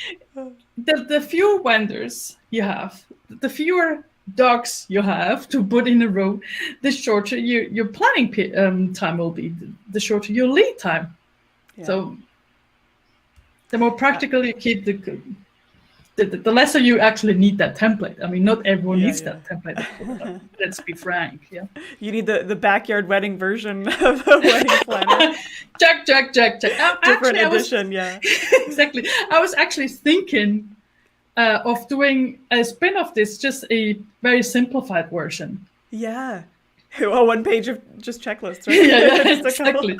the fewer vendors you have, the fewer dogs you have to put in a row, the shorter your planning time will be, the shorter your lead time. Yeah. So the more practical you keep the lesser you actually need that template. I mean, not everyone needs that template. Let's be frank. Yeah. You need the backyard wedding version of a wedding planner. Check. Different edition, yeah. Exactly. I was actually thinking of doing a spin of this, just a very simplified version. Yeah. Oh, 1 page of just checklists, right? Yeah, exactly.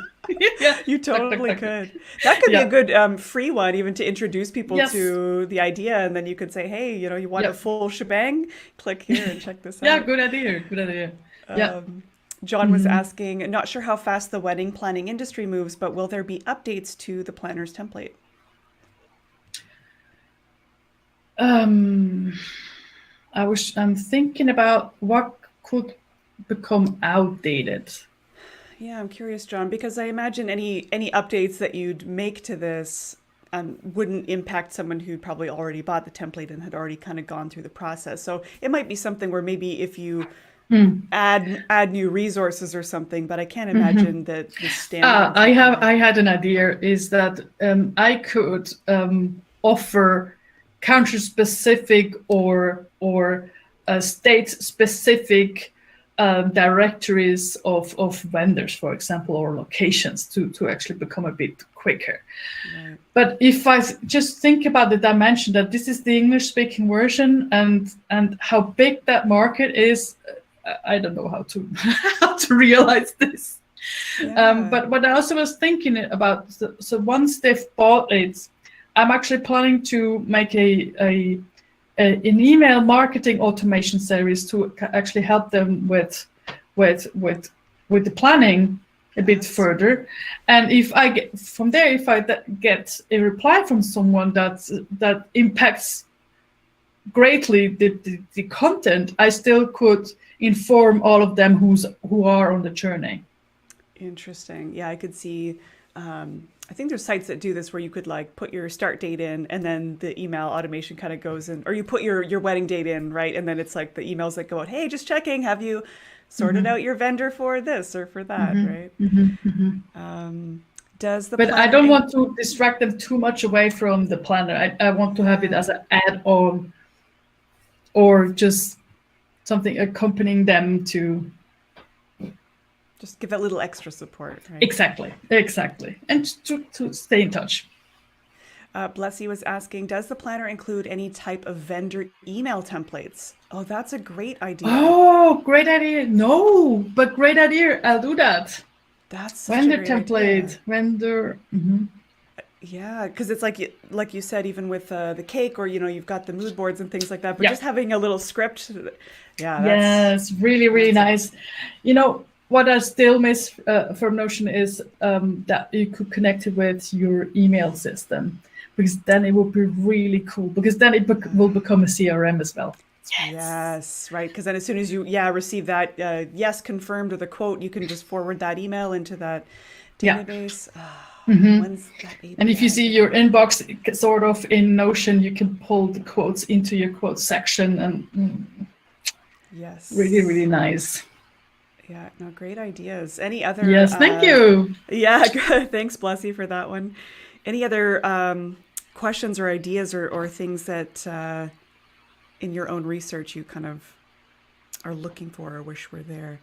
Yeah, you totally could. That could be a good free one, even to introduce people to the idea, and then you could say, "Hey, you want a full shebang? Click here and check this out." Yeah, good idea. John was asking, not sure how fast the wedding planning industry moves, but will there be updates to the planner's template? I'm thinking about what could become outdated. Yeah, I'm curious, John, because I imagine any updates that you'd make to this wouldn't impact someone who'd probably already bought the template and had already kind of gone through the process. So it might be something where maybe if you add new resources or something, but I can't imagine that the standard. I had an idea, is that I could offer country-specific or state-specific directories of vendors, for example, or locations to actually become a bit quicker. Right. But if I just think about the dimension that this is the English-speaking version and how big that market is, I don't know how to realize this. Yeah. But what I also was thinking about, so once they've bought it, I'm actually planning to make an email marketing automation series to actually help them with the planning a bit further. And if I get from there, if I get a reply from someone that impacts greatly the content, I still could inform all of them who are on the journey. Interesting. Yeah, I could see. I think there's sites that do this where you could like put your start date in, and then the email automation kind of goes in, or you put your wedding date in, right? And then it's like the emails that go out, hey, just checking, have you sorted out your vendor for this or for that, right? Does the But I don't want to distract them too much away from the planner. I want to have it as an add-on or just something accompanying them to just give a little extra support, right? Exactly. And to stay in touch. Blessy was asking, does the planner include any type of vendor email templates? Oh, that's a great idea. Oh, great idea. No, but great idea. I'll do that. That's such vendor a great template. Idea. Vendor. Yeah, because it's like you said, even with the cake, or you've got the mood boards and things like that. But just having a little script, yes, really nice. What I still miss from Notion is that you could connect it with your email system. because then it will be really cool, because then it will become a CRM as well. Yes, right. Because then as soon as you, receive that yes confirmed or the quote, you can just forward that email into that Yeah. database. Mhm. When's that API? And if you see your inbox sort of in Notion, you can pull the quotes into your quotes section, and Yes. really, really nice. Yeah, no, great ideas. Any other? Yes, thank you. Yeah, good. Thanks, Blessy, for that one. Any other questions or ideas or things that in your own research you kind of are looking for or wish were there?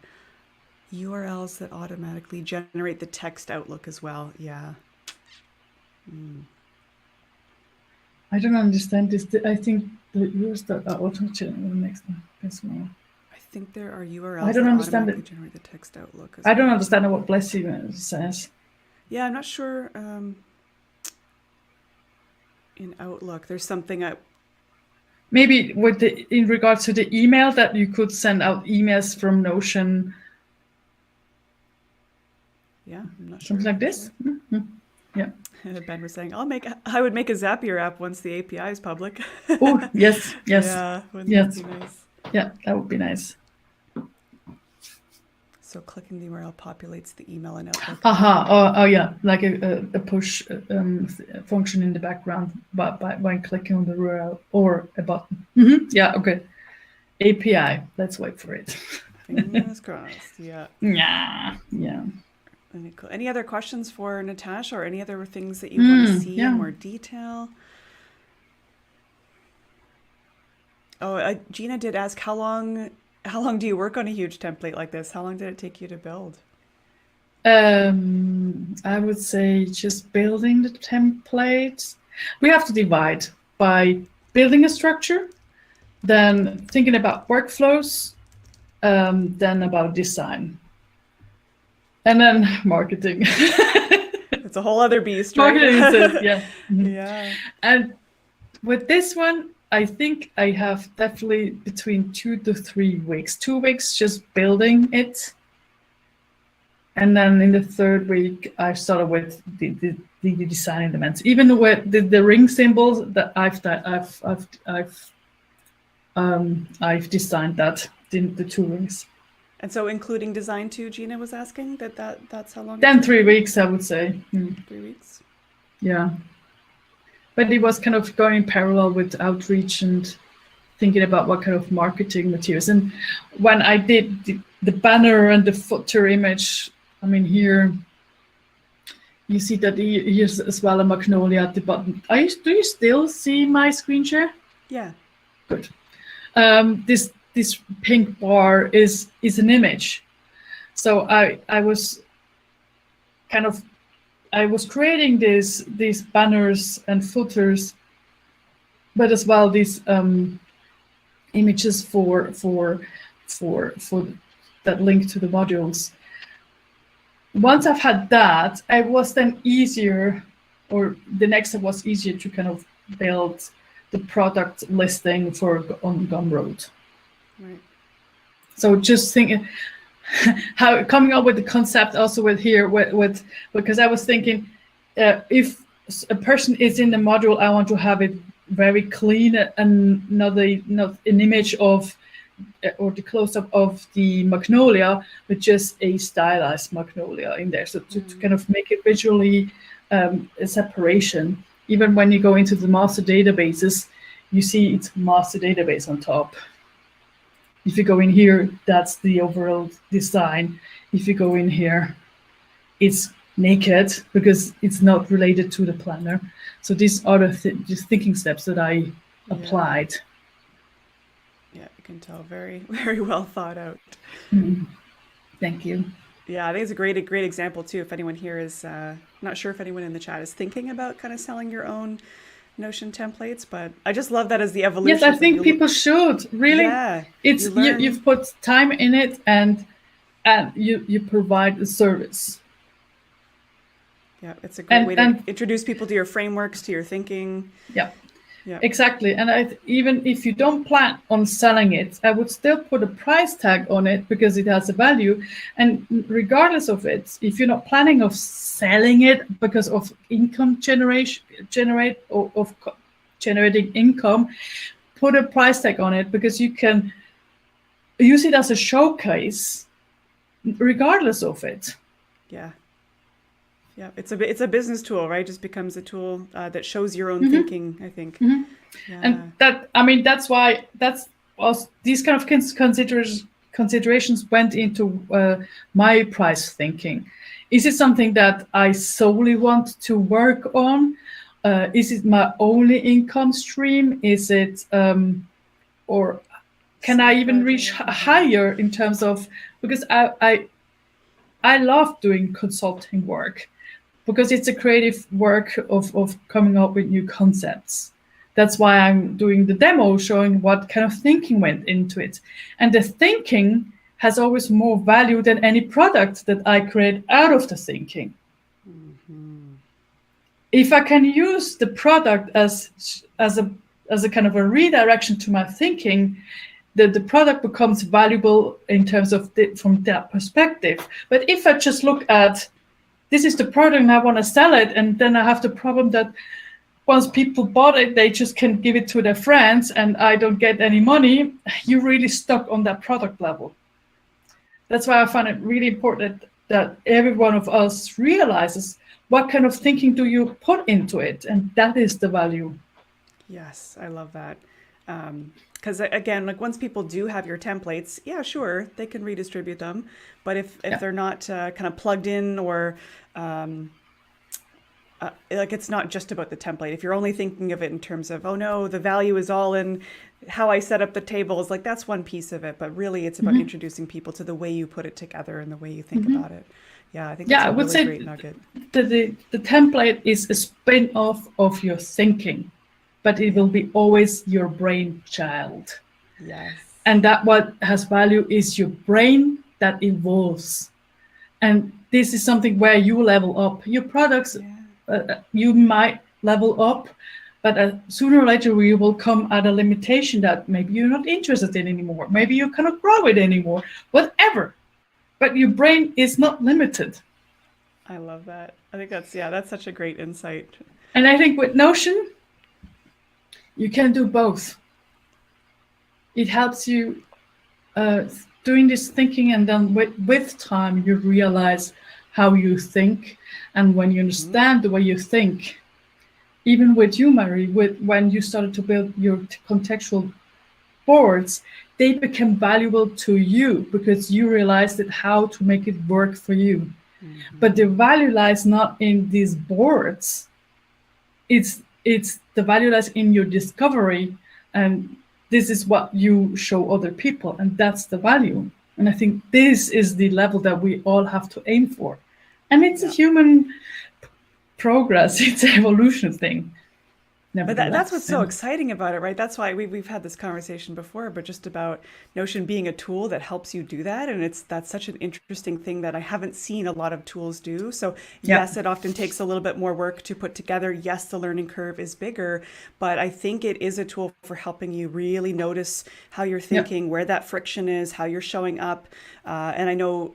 URLs that automatically generate the text outlook as well. Yeah. I don't understand this. I think the use the auto next one. I think there are URLs I don't that understand automatically it. generate the text outlook as I don't well. understand what Blessy says. Yeah, I'm not sure. In Outlook, there's something Maybe with in regards to the email, that you could send out emails from Notion, yeah, I'm not sure. something like this. Mm-hmm. Yeah. Ben was saying, I would make a Zapier app once the API is public. Oh, yes. Yeah, wouldn't Yes. that be nice? Yeah, that would be nice. So clicking the URL populates the email in Outlook. Oh yeah, like a push function in the background, but by clicking on the URL or a button. Mm-hmm. Yeah, okay. API. Let's wait for it. Fingers crossed. Yeah. Yeah. Cool. Any other questions for Natascha, or any other things that you want to see in more detail? Oh, Gina did ask, how long do you work on a huge template like this? How long did it take you to build? I would say just building the template. We have to divide by building a structure, then thinking about workflows, then about design, and then marketing. It's a whole other beast, right? Marketing is it, yeah. Yeah. And with this one, I think I have definitely between 2 to 3 weeks. 2 weeks just building it, and then in the 3rd week I started with the design elements. Even with the ring symbols that I've designed that the 2 rings. And so including design too, Gina was asking that's how long? Then 3 weeks, I would say. 3 weeks. Yeah. But it was kind of going in parallel with outreach and thinking about what kind of marketing materials. And when I did the banner and the footer image, I mean, here you see that here's as well a magnolia at the bottom. Do you still see my screen share? Yeah. Good. This pink bar is an image. So I was creating these banners and footers, but as well these images for that link to the modules. Once I've had that, it was then easier, or the next step was easier to kind of build the product listing on Gumroad. Right. So just thinking how coming up with the concept also with because I was thinking if a person is in the module, I want to have it very clean and not an image of or the close-up of the magnolia, but just a stylized magnolia in there. So to kind of make it visually a separation. Even when you go into the master databases, you see it's master database on top. If you go in here, that's the overall design. If you go in here, it's naked because it's not related to the planner. So these are the thinking steps that I applied. Yeah, you can tell very, very well thought out. Thank you. Yeah, I think it's a great example too. If anyone here is, not sure if anyone in the chat is thinking about kind of selling your own Notion templates, but I just love that as the evolution. Yes, I think people should really. Yeah, it's you've put time in it, and you provide a service. Yeah, it's a great way to introduce people to your frameworks, to your thinking. Yeah, Yeah. Exactly. And even if you don't plan on selling it, I would still put a price tag on it because it has a value. And regardless of it, if you're not planning of selling it because of income generating income, put a price tag on it because you can use it as a showcase regardless of it. Yeah. Yeah. It's a business tool, right? Just becomes a tool that shows your own thinking, I think. Yeah. And that's why these kind of considerations went into my price thinking. Is it something that I solely want to work on? Is it my only income stream? Is it, or can I even reach higher in terms of, because I love doing consulting work because it's a creative work of coming up with new concepts. That's why I'm doing the demo, showing what kind of thinking went into it. And the thinking has always more value than any product that I create out of the thinking. If I can use the product as a kind of a redirection to my thinking, the product becomes valuable in terms of from that perspective. But if I just look at, this is the product and I want to sell it, and then I have the problem that once people bought it, they just can give it to their friends and I don't get any money, you're really stuck on that product level. That's why I find it really important that every one of us realizes what kind of thinking do you put into it, and that is the value. Yes, I love that. Because again, like once people do have your templates, yeah, sure, they can redistribute them. But if they're not kind of plugged in, or like it's not just about the template. If you're only thinking of it in terms of, oh no, the value is all in how I set up the tables, like that's one piece of it. But really, it's about introducing people to the way you put it together and the way you think about it. Yeah, I think that's a really great nugget. The template is a spin-off of your thinking, but it will be always your brainchild. Yes. And that what has value is your brain that evolves. And this is something where you level up. Your products, you might level up, but sooner or later you will come at a limitation that maybe you're not interested in anymore. Maybe you cannot grow it anymore, whatever. But your brain is not limited. I love that. I think that's such a great insight. And I think with Notion, you can do both. It helps you doing this thinking, and then with time you realize how you think. And when you understand the way you think, even with you, Mary, when you started to build your contextual boards, they become valuable to you because you realized how to make it work for you. But the value lies not in these boards. It's the value lies in your discovery, and this is what you show other people, and that's the value. And I think this is the level that we all have to aim for. And it's a human progress, it's an evolution thing. But that's what's so exciting about it, right? That's why we've had this conversation before, but just about Notion being a tool that helps you do that. And that's such an interesting thing that I haven't seen a lot of tools do. So yes, it often takes a little bit more work to put together. Yes, the learning curve is bigger, but I think it is a tool for helping you really notice how you're thinking, where that friction is, how you're showing up. And I know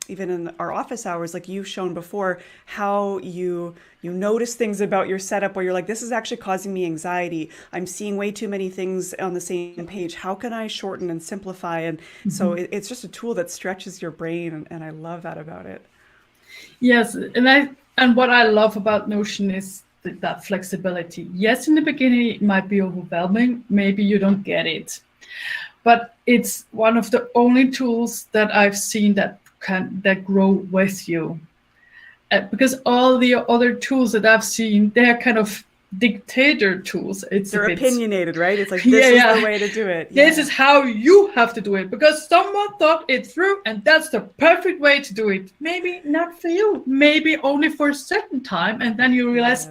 even in our office hours, like you've shown before, how you notice things about your setup where you're like, this is actually causing me anxiety. I'm seeing way too many things on the same page. How can I shorten and simplify? And so it's just a tool that stretches your brain. And I love that about it. Yes. And what I love about Notion is that flexibility. Yes, in the beginning, it might be overwhelming. Maybe you don't get it. But it's one of the only tools that I've seen that grow with you. Because all the other tools that I've seen, they're kind of dictator tools. They're opinionated, right? It's like, this is the way to do it. This is how you have to do it because someone thought it through, and that's the perfect way to do it. Maybe not for you, maybe only for a certain time, and then you realize,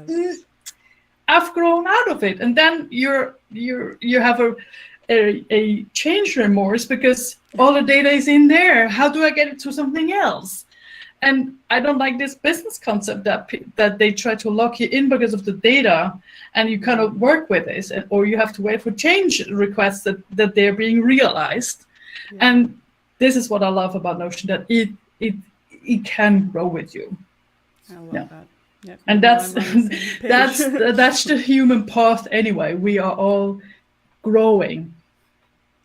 I've grown out of it, and then you have a change remorse because all the data is in there. How do I get it to something else? And I don't like this business concept that they try to lock you in because of the data, and you cannot work with this, or you have to wait for change requests that they're being realized. Yeah. And this is what I love about Notion, that it can grow with you. I love that. Yeah, And that's that's the human path anyway. We are all growing.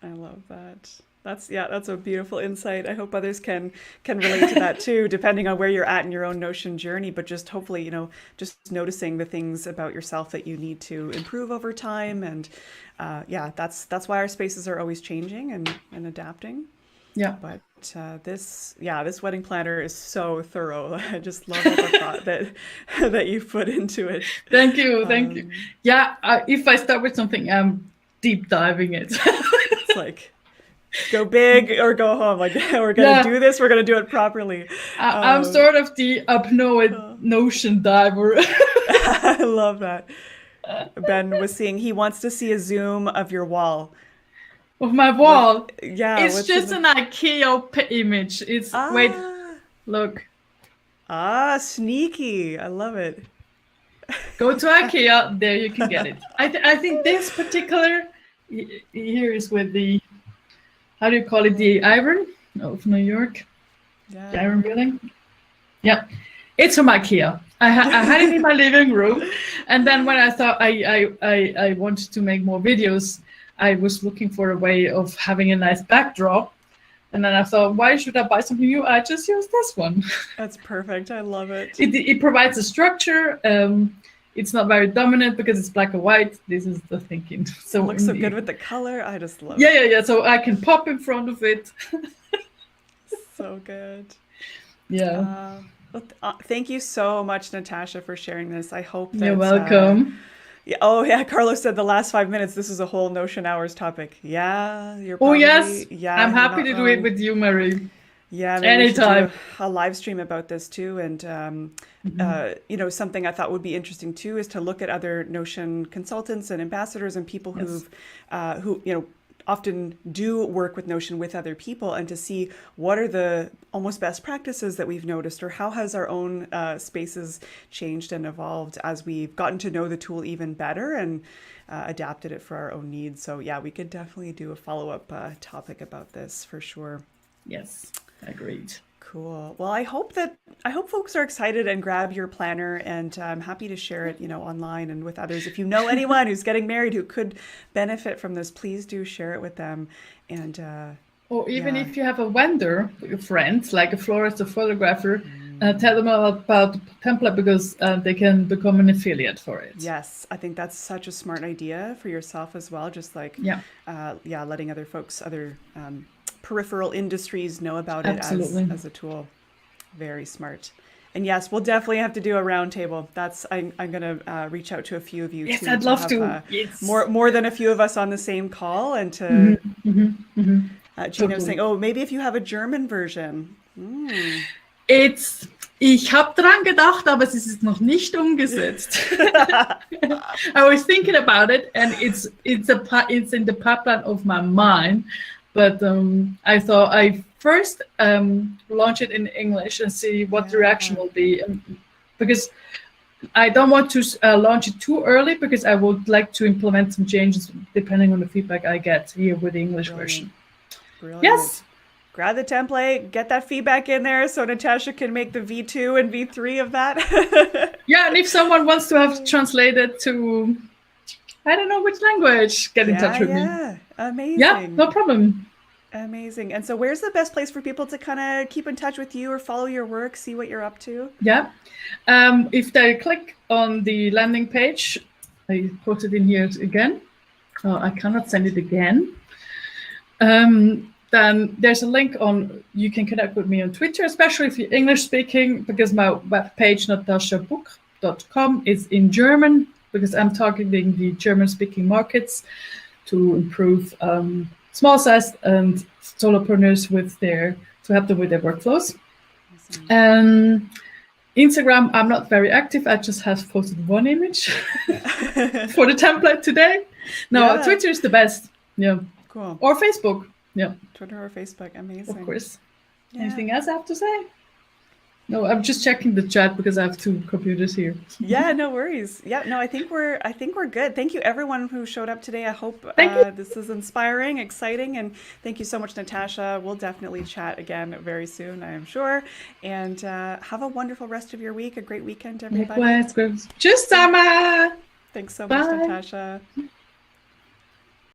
I love that. That's a beautiful insight. I hope others can relate to that too, depending on where you're at in your own Notion journey. But just hopefully, just noticing the things about yourself that you need to improve over time. And that's why our spaces are always changing and adapting. Yeah. But this wedding planner is so thorough. I just love all the thought that you've put into it. Thank you. Yeah, if I start with something, I'm deep diving it. It's like, go big or go home. Like, we're gonna do this. We're gonna do it properly. I'm sort of the Notion diver. I love that. Ben was saying he wants to see a zoom of your wall. Of my wall. It's just an IKEA image. It's wait, look. Sneaky. I love it. Go to IKEA. There you can get it. I think this particular here is with the, how do you call it? The iron of New York. Yeah. The iron building. Yeah, it's from IKEA. I had it in my living room, and then when I thought I wanted to make more videos, I was looking for a way of having a nice backdrop. And then I thought, why should I buy something new? I just use this one. That's perfect. I love it. It provides a structure. It's not very dominant because it's black and white. This is the thinking. So it looks so good with the color. I just love it. Yeah. So I can pop in front of it. So good. Yeah. Thank you so much, Natascha, for sharing this. I hope that you're welcome. Carlos said the last 5 minutes. This is a whole Notion Hours topic. Yeah, you're probably. Oh yes, yeah. I'm happy to do it with you, Marie. Yeah, anytime. A live stream about this too, and something I thought would be interesting too is to look at other Notion consultants and ambassadors and people who often do work with Notion with other people, and to see what are the almost best practices that we've noticed, or how has our own spaces changed and evolved as we've gotten to know the tool even better and adapted it for our own needs. So yeah, we could definitely do a follow-up topic about this for sure. Yes, agreed. Cool. Well, I hope folks are excited and grab your planner, and I'm happy to share it, online and with others. If you know anyone who's getting married who could benefit from this, please do share it with them. And or even if you have a vendor, your friends, like a florist or photographer, tell them about the template, because they can become an affiliate for it. Yes, I think that's such a smart idea for yourself as well. Just like letting other folks, other peripheral industries know about it as a tool. Very smart. And yes, we'll definitely have to do a roundtable. I'm going to reach out to a few of you. Yes, I'd love to. Yes. More than a few of us on the same call, and to Gina saying, maybe if you have a German version. Ich habe dran gedacht, aber es ist noch nicht umgesetzt. I was thinking about it, and it's in the pipeline of my mind. But I thought I first launch it in English and see what the reaction will be, because I don't want to launch it too early, because I would like to implement some changes depending on the feedback I get here with the English version. Brilliant. Yes. Grab the template, get that feedback in there so Natascha can make the V2 and V3 of that. Yeah, and if someone wants to have translated to, I don't know which language, get in touch with me. Amazing. Yeah, no problem. Amazing. And so where's the best place for people to kind of keep in touch with you or follow your work, see what you're up to? Yeah. If they click on the landing page, I put it in here again. Oh, I cannot send it again. Then there's a link you can connect with me on Twitter, especially if you're English speaking, because my webpage, nataschabuck.com, is in German, because I'm targeting the German speaking markets to improve small-sized and solopreneurs to help them with their workflows. Awesome. Instagram, I'm not very active. I just have posted one image for the template today. No, Twitter is the best. Yeah. Cool. Or Facebook. Yeah. Twitter or Facebook. Amazing. Of course. Yeah. Anything else I have to say? No, I'm just checking the chat because I have two computers here. Yeah, no worries. Yeah, no, I think we're good. Thank you everyone who showed up today. I hope Thank you. this is inspiring, exciting, and thank you so much, Natascha. We'll definitely chat again very soon, I am sure. And have a wonderful rest of your week. A great weekend, everybody. Likewise. Tschüss, Summer. Thanks so much, Bye. Natascha.